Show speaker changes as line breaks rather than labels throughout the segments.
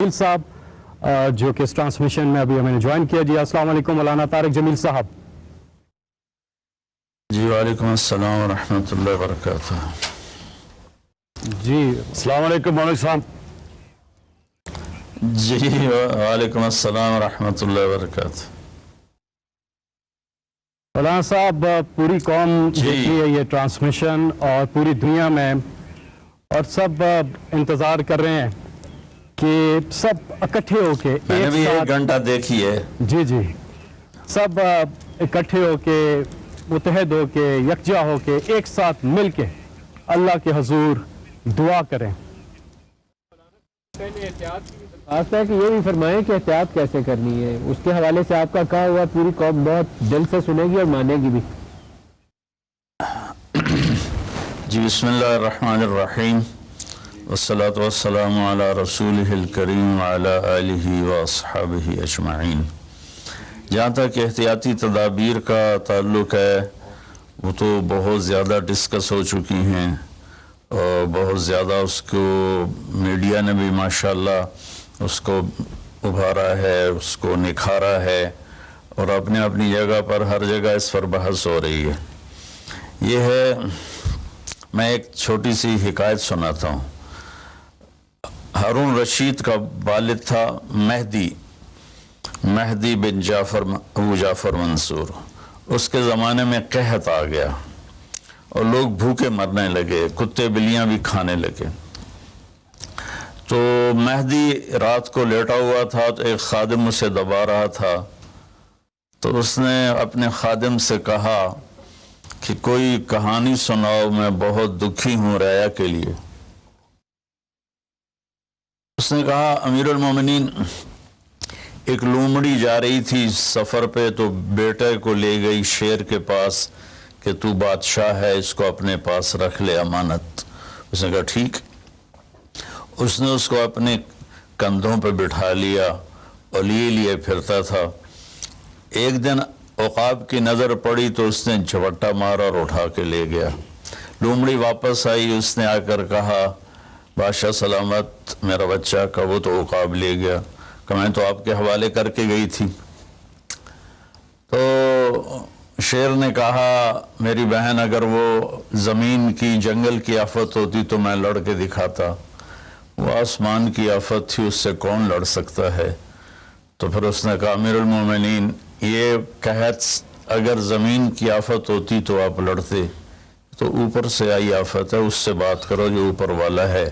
جمیل صاحب جو کہ اس ٹرانسمیشن میں ابھی ہمیں نے جوائن کیا. جی السلام علیکم مولانا طارق جمیل صاحب.
جی وعلیکم السلام ورحمۃ اللہ وبرکاتہ.
جی السلام علیکم مولانا صاحب.
جی وعلیکم السلام ورحمۃ اللہ وبرکاتہ.
مولانا صاحب پوری قوم دیکھ رہی ہے یہ ٹرانسمیشن اور پوری دنیا میں اور سب انتظار کر رہے ہیں کہ سب اکٹھے ہو کے
میں نے بھی ایک گھنٹہ دیکھی ہے.
جی جی سب اکٹھے ہو کے متحد ہو کے یکجا ہو کے ایک ساتھ مل کے اللہ کے حضور دعا کریں. پہلے احتیاط کی درخواست ہے کہ یہ بھی فرمائیں کہ احتیاط کیسے کرنی ہے. اس کے حوالے سے آپ کا کہا ہوا پوری قوم بہت دل سے سنے گی اور مانے گی بھی.
جی بسم اللہ الرحمن الرحیم والصلاة والسلام علی رسولہ الکریم وعلی آلہ واصحابہ اجمعین. جہاں تک احتیاطی تدابیر کا تعلق ہے وہ تو بہت زیادہ ڈسکس ہو چکی ہیں اور بہت زیادہ اس کو میڈیا نے بھی ماشاءاللہ اس کو ابھارا ہے, اس کو نکھارا ہے اور اپنی اپنی جگہ پر ہر جگہ اس پر بحث ہو رہی ہے. یہ ہے, میں ایک چھوٹی سی حکایت سناتا ہوں. ہارون رشید کا والد تھا مہدی بن ابو جعفر منصور. اس کے زمانے میں قحط آ گیا اور لوگ بھوکے مرنے لگے, کتے بلیاں بھی کھانے لگے. تو مہدی رات کو لیٹا ہوا تھا تو ایک خادم اسے دبا رہا تھا. تو اس نے اپنے خادم سے کہا کہ کوئی کہانی سناؤ, میں بہت دکھی ہوں رعایا کے لیے. اس نے کہا امیر المومنین, ایک لومڑی جا رہی تھی سفر پہ تو بیٹے کو لے گئی شیر کے پاس کہ تو بادشاہ ہے, اس کو اپنے پاس رکھ لے امانت. اس نے کہا ٹھیک. اس نے اس کو اپنے کندھوں پہ بٹھا لیا اور لیے پھرتا تھا. ایک دن عقاب کی نظر پڑی تو اس نے جھپٹا مارا اور اٹھا کے لے گیا. لومڑی واپس آئی, اس نے آ کر کہا بادشاہ سلامت, میرا بچہ کا وہ تو عقاب لے گیا. کہ میں تو آپ کے حوالے کر کے گئی تھی. تو شیر نے کہا میری بہن, اگر وہ زمین کی جنگل کی آفت ہوتی تو میں لڑ کے دکھاتا, وہ آسمان کی آفت تھی, اس سے کون لڑ سکتا ہے. تو پھر اس نے کہا امیر المومنین, یہ قحط اگر زمین کی آفت ہوتی تو آپ لڑتے, تو اوپر سے آئی آفت ہے, اس سے بات کرو جو اوپر والا ہے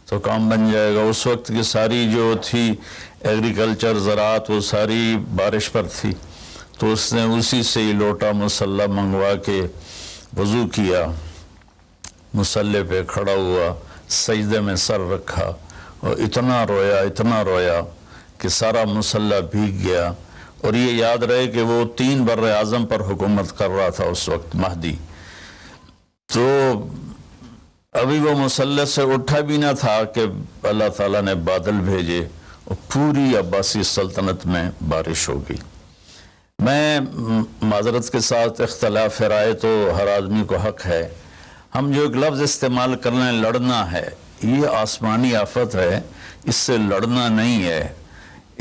تو کام بن جائے گا. اس وقت کی ساری جو تھی ایگریکلچر زراعت وہ ساری بارش پر تھی. تو اس نے اسی سے ہی لوٹا مسلح منگوا کے وضو کیا, مسلح پہ کھڑا ہوا, سجدے میں سر رکھا اور اتنا رویا کہ سارا مسلح بھیگ گیا. اور یہ یاد رہے کہ وہ 3 بر اعظم پر حکومت کر رہا تھا اس وقت مہدی. تو ابھی وہ مسلح سے اٹھا بھی نہ تھا کہ اللہ تعالیٰ نے بادل بھیجے اور پوری عباسی سلطنت میں بارش ہو گئی. میں معذرت کے ساتھ اختلاف رائے تو ہر آدمی کو حق ہے. ہم جو ایک لفظ استعمال کرنا ہے لڑنا ہے, یہ آسمانی آفت ہے, اس سے لڑنا نہیں ہے.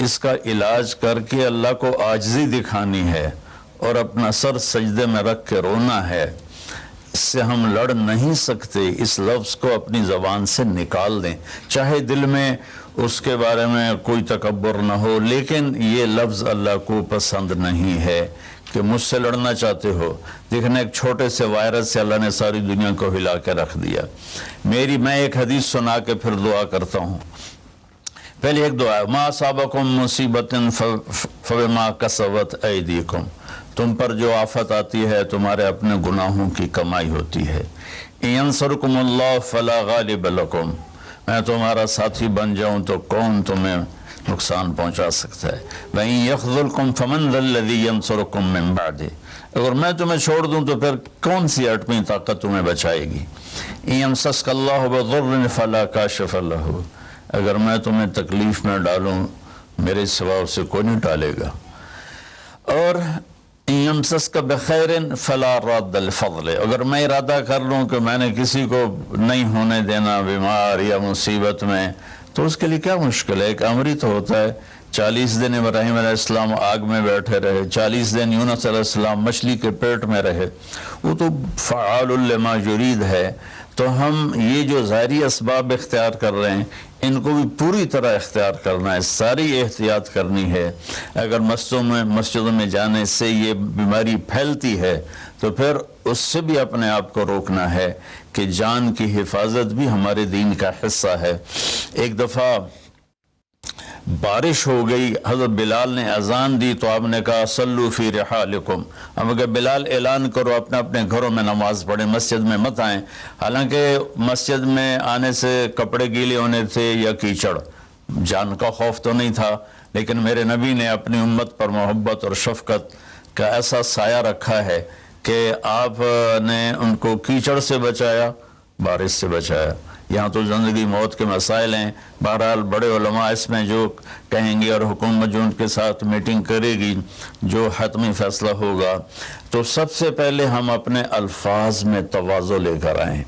اس کا علاج کر کے اللہ کو عاجزی دکھانی ہے اور اپنا سر سجدے میں رکھ کے رونا ہے. اس سے ہم لڑ نہیں سکتے. اس لفظ کو اپنی زبان سے نکال دیں, چاہے دل میں اس کے بارے میں کوئی تکبر نہ ہو, لیکن یہ لفظ اللہ کو پسند نہیں ہے. کہ مجھ سے لڑنا چاہتے ہو, دیکھنا ایک چھوٹے سے وائرس سے اللہ نے ساری دنیا کو ہلا کے رکھ دیا. میں ایک حدیث سنا کے پھر دعا کرتا ہوں. پہلے ایک دعا ہے, ما اصابکم مصیبت فبما کسبت ایدیکم, تم پر جو آفت آتی ہے تمہارے اپنے گناہوں کی کمائی ہوتی ہے. ینصرکم اللہ فلا غالب لکم, میں تمہارا ساتھی بن جاؤں تو کون تمہیں نقصان پہنچا سکتا ہے. وَإِن يَخْذُلْكُمْ فَمَنْ ذَا الَّذِي يَنْصُرُكُمْ مِنْ بَعْدِهِ, اگر میں تمہیں چھوڑ دوں تو پھر کون سی اٹھویں طاقت تمہیں بچائے گی. إِن يَمْسَسْكَ اللَّهُ بِضُرٍّ فَلَا كَاشِفَ لَهُ, اگر میں تمہیں تکلیف میں ڈالوں میرے سوا اسے کوئی نہیں ٹالے گا. اور إِن يَمْسَسْكَ بِخَيْرٍ فَلَا رَادَّ لِفَضْلِهِ, اگر میں ارادہ کر لوں کہ میں نے کسی کو نہیں ہونے دینا بیمار یا مصیبت میں, تو اس کے لیے کیا مشکل ہے؟ ایک امری تو ہوتا ہے 40 دن ابراہیم علیہ السلام آگ میں بیٹھے رہے، 40 دن یونس علیہ السلام مچھلی کے پیٹ میں رہے، وہ تو فعال لما یرید ہے۔ تو ہم یہ جو ظاہری اسباب اختیار کر رہے ہیں ان کو بھی پوری طرح اختیار کرنا ہے، ساری احتیاط کرنی ہے۔ اگر مسجدوں میں جانے سے یہ بیماری پھیلتی ہے تو پھر اس سے بھی اپنے آپ کو روکنا ہے کہ جان کی حفاظت بھی ہمارے دین کا حصہ ہے۔ ایک دفعہ بارش ہو گئی، حضرت بلال نے اذان دی تو آپ نے کہا صلو فی رحالکم، اب اگر بلال اعلان کرو اپنے اپنے گھروں میں نماز پڑھیں، مسجد میں مت آئیں۔ حالانکہ مسجد میں آنے سے کپڑے گیلے ہونے تھے یا کیچڑ، جان کا خوف تو نہیں تھا، لیکن میرے نبی نے اپنی امت پر محبت اور شفقت کا ایسا سایہ رکھا ہے کہ آپ نے ان کو کیچڑ سے بچایا، بارش سے بچایا۔ یہاں تو زندگی موت کے مسائل ہیں، بہرحال بڑے علماء اس میں جو کہیں گے اور حکومت جو ان کے ساتھ میٹنگ کرے گی، جو حتمی فیصلہ ہوگا، تو سب سے پہلے ہم اپنے الفاظ میں تواضع لے کر آئیں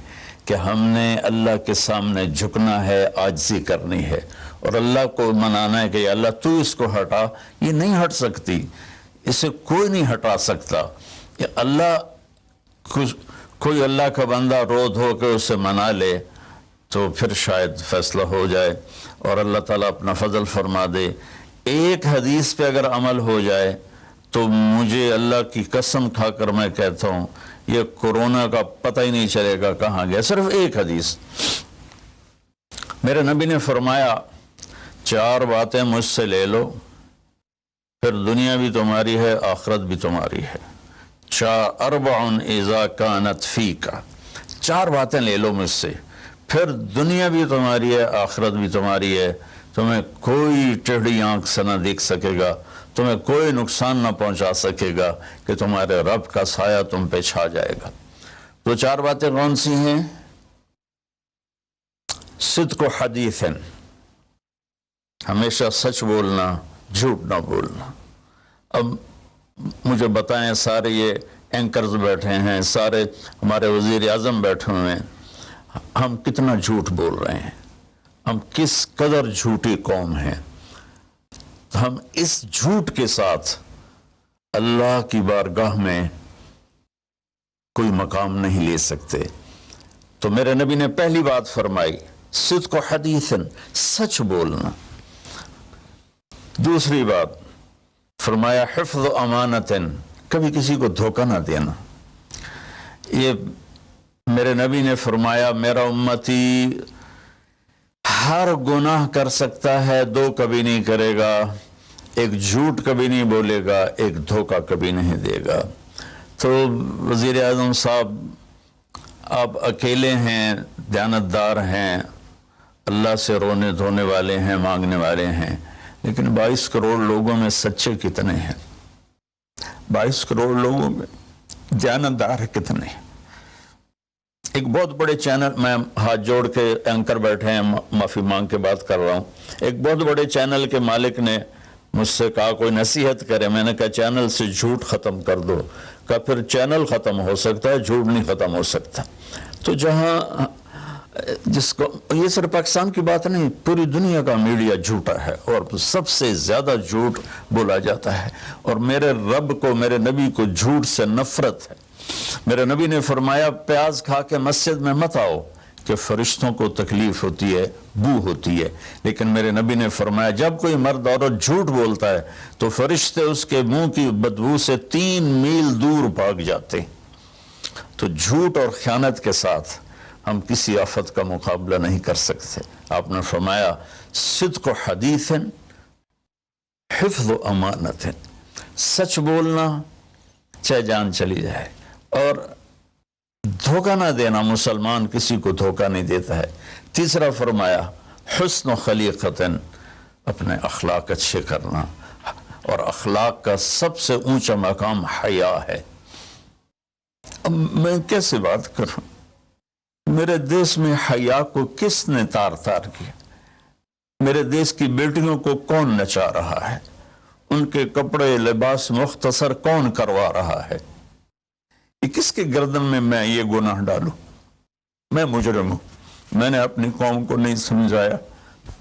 کہ ہم نے اللہ کے سامنے جھکنا ہے، عاجزی کرنی ہے اور اللہ کو منانا ہے کہ یا اللہ تو اس کو ہٹا۔ یہ نہیں ہٹ سکتی، اسے کوئی نہیں ہٹا سکتا۔ کہ اللہ کوئی اللہ کا بندہ رو دھو کے اسے منا لے تو پھر شاید فیصلہ ہو جائے اور اللہ تعالیٰ اپنا فضل فرما دے۔ ایک حدیث پہ اگر عمل ہو جائے تو مجھے اللہ کی قسم کھا کر میں کہتا ہوں یہ کورونا کا پتہ ہی نہیں چلے گا کہاں گیا۔ صرف ایک حدیث، میرے نبی نے فرمایا 4 باتیں مجھ سے لے لو پھر دنیا بھی تمہاری ہے، آخرت بھی تمہاری ہے۔ 4 اذا کانت فیک، 4 باتیں لے لو مجھ سے، پھر دنیا بھی تمہاری ہے، آخرت بھی تمہاری ہے۔ تمہیں کوئی ٹیڑھی آنکھ سے نہ دیکھ سکے گا، تمہیں کوئی نقصان نہ پہنچا سکے گا کہ تمہارے رب کا سایہ تم پہ چھا جائے گا۔ تو 4 باتیں کون سی ہیں؟ صدق و حدیث، ہمیشہ سچ بولنا، جھوٹ نہ بولنا۔ اب مجھے بتائیں، سارے یہ اینکرز بیٹھے ہیں، سارے ہمارے وزیر اعظم بیٹھے ہوئے ہیں، ہم کتنا جھوٹ بول رہے ہیں، ہم کس قدر جھوٹی قوم ہیں۔ ہم اس جھوٹ کے ساتھ اللہ کی بارگاہ میں کوئی مقام نہیں لے سکتے۔ تو میرے نبی نے پہلی بات فرمائی صدق و حدیث، سچ بولنا۔ دوسری بات فرمایا حفظ و امانت، کبھی کسی کو دھوکہ نہ دینا۔ یہ میرے نبی نے فرمایا میرا امتی ہر گناہ کر سکتا ہے، 2 کبھی نہیں کرے گا، ایک جھوٹ کبھی نہیں بولے گا، ایک دھوکہ کبھی نہیں دے گا۔ تو وزیر اعظم صاحب آپ اکیلے ہیں، دیانتدار ہیں، اللہ سے رونے دھونے والے ہیں، مانگنے والے ہیں، لیکن 22 کروڑ لوگوں میں سچے کتنے ہیں؟ 22 کروڑ لوگوں میں دیانتدار کتنے ہیں؟ ایک بہت بڑے چینل، میں ہاتھ جوڑ کے اینکر بیٹھے ہیں، معافی مانگ کے بات کر رہا ہوں، ایک بہت بڑے چینل کے مالک نے مجھ سے کہا کوئی نصیحت کرے۔ میں نے کہا چینل سے جھوٹ ختم کر دو۔ کہا پھر چینل ختم ہو سکتا ہے، جھوٹ نہیں ختم ہو سکتا۔ تو جہاں جس کو، یہ صرف پاکستان کی بات نہیں، پوری دنیا کا میڈیا جھوٹا ہے اور سب سے زیادہ جھوٹ بولا جاتا ہے، اور میرے رب کو، میرے نبی کو جھوٹ سے نفرت ہے۔ میرے نبی نے فرمایا پیاز کھا کے مسجد میں مت آؤ کہ فرشتوں کو تکلیف ہوتی ہے، بو ہوتی ہے، لیکن میرے نبی نے فرمایا جب کوئی مرد عورت جھوٹ بولتا ہے تو فرشتے اس کے منہ کی بدبو سے 3 میل دور بھاگ جاتے۔ تو جھوٹ اور خیانت کے ساتھ ہم کسی آفت کا مقابلہ نہیں کر سکتے۔ آپ نے فرمایا صدق و حدیث، حفظ و امانت، سچ بولنا چاہے جان چلی جائے، اور دھوکہ نہ دینا۔ مسلمان کسی کو دھوکہ نہیں دیتا ہے۔ تیسرا فرمایا حسن و خلیقت، اپنے اخلاق اچھے کرنا، اور اخلاق کا سب سے اونچا مقام حیا ہے۔ اب میں کیسے بات کروں؟ میرے دیش میں حیا کو کس نے تار کیا؟ میرے دیش کی بیٹیوں کو کون نچا رہا ہے؟ ان کے کپڑے لباس مختصر کون کروا رہا ہے؟ یہ کس کے گردن میں یہ گناہ ڈالوں؟ میں مجرم ہوں، میں نے اپنی قوم کو نہیں سمجھایا،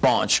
5,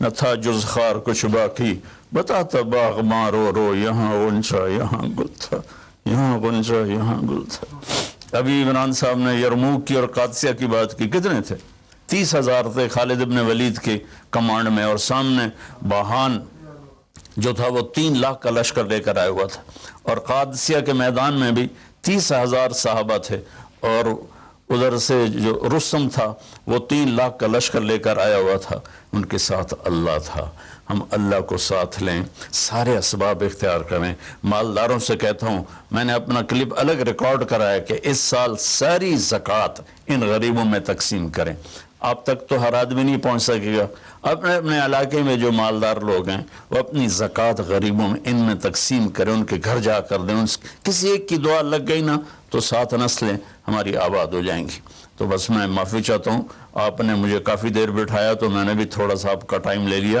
نہ تھا جز خار کچھ باقی، بتاتا باغ ماں رو رو، یہاں غنچہ یہاں گل تھا، یہاں غنچہ یہاں گل تھا۔ ابھی عمران صاحب نے یرموک کی اور قادسیہ کی بات کی، کتنے تھے؟ 30,000 تھے خالد ابن ولید کے کمانڈ میں، اور سامنے باہان جو تھا وہ 3 لاکھ کا لشکر لے کر آیا ہوا تھا، اور قادسیہ کے میدان میں بھی 30,000 صحابہ تھے، اور ادھر سے جو رستم تھا وہ 3 لاکھ کا لشکر لے کر آیا ہوا تھا، ان کے ساتھ اللہ تھا۔ ہم اللہ کو ساتھ لیں، سارے اسباب اختیار کریں۔ مالداروں سے کہتا ہوں، میں نے اپنا کلپ الگ ریکارڈ کرایا کہ اس سال ساری زکوٰۃ ان غریبوں میں تقسیم کریں۔ آپ تک تو ہر آدمی نہیں پہنچ سکے گا، اپنے اپنے علاقے میں جو مالدار لوگ ہیں وہ اپنی زکوٰۃ غریبوں میں ان میں تقسیم کریں، ان کے گھر جا کر دیں۔ کسی ایک کی دعا لگ گئی نا تو 7 نسلیں ہماری آباد ہو جائیں گی۔ تو بس میں معافی چاہتا ہوں، آپ نے مجھے کافی دیر بٹھایا تو میں نے بھی تھوڑا سا آپ کا ٹائم لے لیا۔